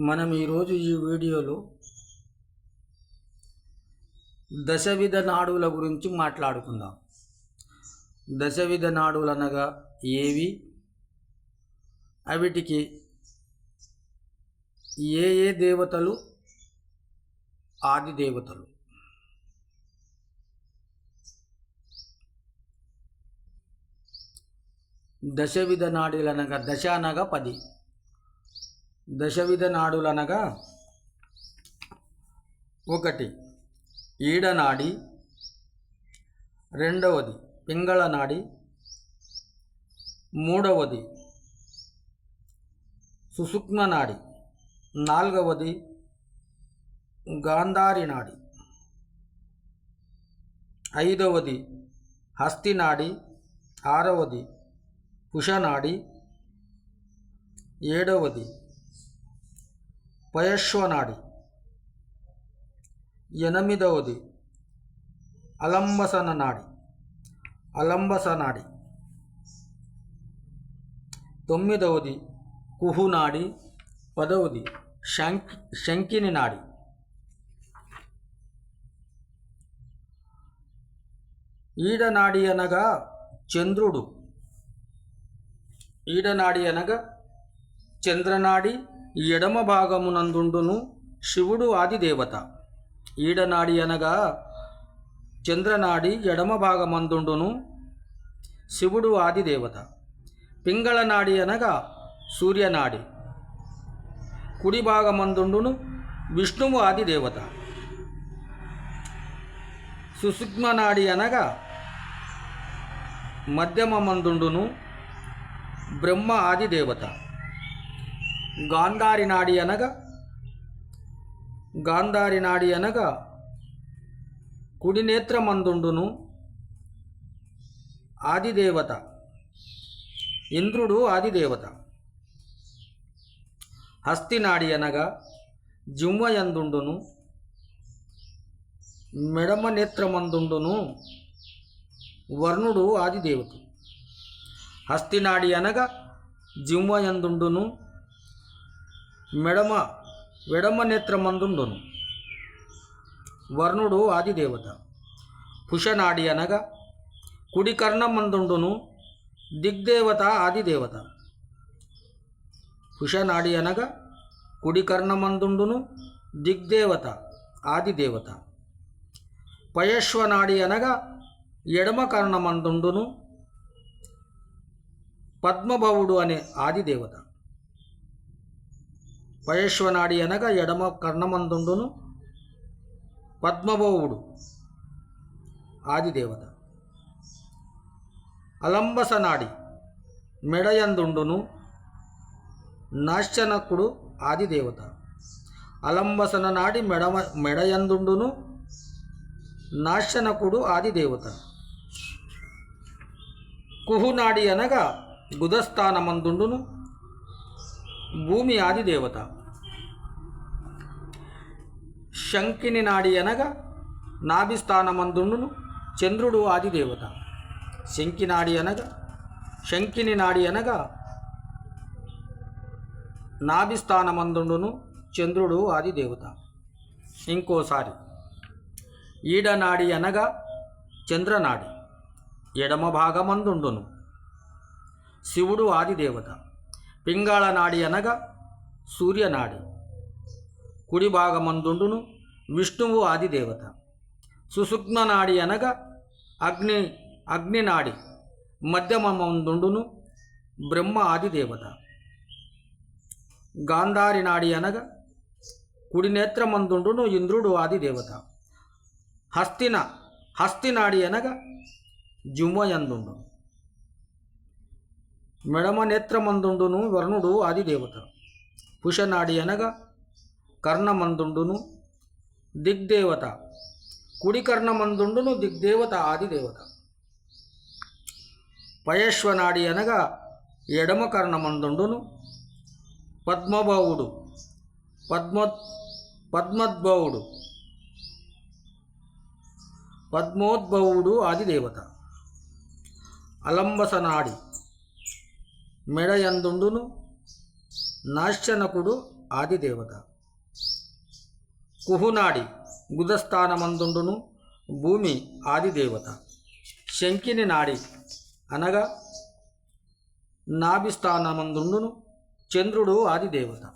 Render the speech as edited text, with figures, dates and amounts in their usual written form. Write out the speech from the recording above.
మనం ఈరోజు ఈ వీడియోలో దశవిధ నాడుల గురించి మాట్లాడుకుందాం. దశవిధ నాడులు అనగా ఏవి, అవిటికి ఏ ఏ దేవతలు ఆది దేవతలు. దశవిధ నాడులు అనగా దశ అనగా 10. దశవిధ నాడులు అనగా 1 ఈడనాడి, 2వది పింగళ నాడి, 3వది సుషుమ్న నాడి, 4వది గాంధారి నాడి, 5వది హస్తి నాడి, 6వది కుశనాడి, 7వది పయశ్వనాడి, 8వది అలంబసన నాడి, 9వది కుహునాడి, 10వది శంకిని నాడి. ఈడనాడి అనగా చంద్రుడు. ఈడనాడి అనగా చంద్రనాడి ఎడమ భాగమునందుండును శివుడు ఆదిదేవత. ఈడనాడి అనగా చంద్రనాడి ఎడమ భాగమందుండును శివుడు ఆదిదేవత. పింగళ నాడి అనగా సూర్యనాడి కుడి భాగమందుండును విష్ణువు ఆదిదేవత. సుషుమ్న నాడి అనగా మధ్యమందుండును బ్రహ్మ ఆదిదేవత. గాంధారి నాడి అనగా కుడి నేత్రమందుండును ఆదిదేవత, ఇంద్రుడు ఆదిదేవత. హస్తి నాడి అనగా జిహ్వయందుండును మెడమ నేత్రమందుండును వర్ణుడు ఆదిదేవత. హస్తినాడి అనగా జిహ్వయందుండును వెడమ నేత్రమందుండును వర్ణుడు ఆదిదేవత. కుశనాడి అనగా కుడి కర్ణమందుండును దిగ్దేవత ఆదిదేవత. కుశనాడి అనగా కుడి కర్ణమందుండును దిగ్దేవత ఆదిదేవత. పయశ్వనాడి అనగా ఎడమ కర్ణమందుండును పద్మభవుడు అనే ఆదిదేవత. పయశ్వనాడి అనగా ఎడమ కర్ణమందుండును పద్మభవుడు ఆదిదేవత. అలంబసనాడి మెడయందుండును నాశ్చనకుడు ఆదిదేవత. అలంబసన నాడి మెడయందుండును నాశ్చనకుడు ఆదిదేవత. కుహునాడి అనగా గుదస్థానమందుండును భూమి ఆదిదేవత. శంకిని నాడి అనగా నాభిస్థానమందుండును చంద్రుడు ఆదిదేవత. శంకిని నాడి అనగా నాభిస్థానమందుండును చంద్రుడు ఆదిదేవత. ఇంకోసారి ఈడనాడి అనగా చంద్రనాడి ఎడమ భాగమందుండును శివుడు ఆదిదేవత. పింగళ నాడి అనగా సూర్యనాడి కుడి భాగమందుండును విష్ణువు ఆదిదేవత. సుషుమ్న నాడి అనగా అగ్నినాడి మధ్యమందుండును బ్రహ్మ ఆదిదేవత. గాంధారి నాడి అనగా కుడి నేత్రమందుండును ఇంద్రుడు ఆదిదేవత. హస్తినాడి అనగా జిహ్వయందుండును మెడమ నేత్రమందుండును వర్ణుడు ఆదిదేవత. కుశనాడి అనగా కర్ణమందుండును దిగ్దేవత కుడి కర్ణమందుండును దిగ్దేవత ఆదిదేవత. పయశ్వనాడి అనగా ఎడమ కర్ణమందుండును పద్మోద్భవుడు ఆదిదేవత. అలంబసనాడి మెడయందుండును నాశ్చనకుడు ఆదిదేవత. కుహునాడి గుదస్థానమందుండును భూమి ఆదిదేవత. శంకిని నాడి అనగా నాభిస్థానమందుండును చంద్రుడు ఆదిదేవత.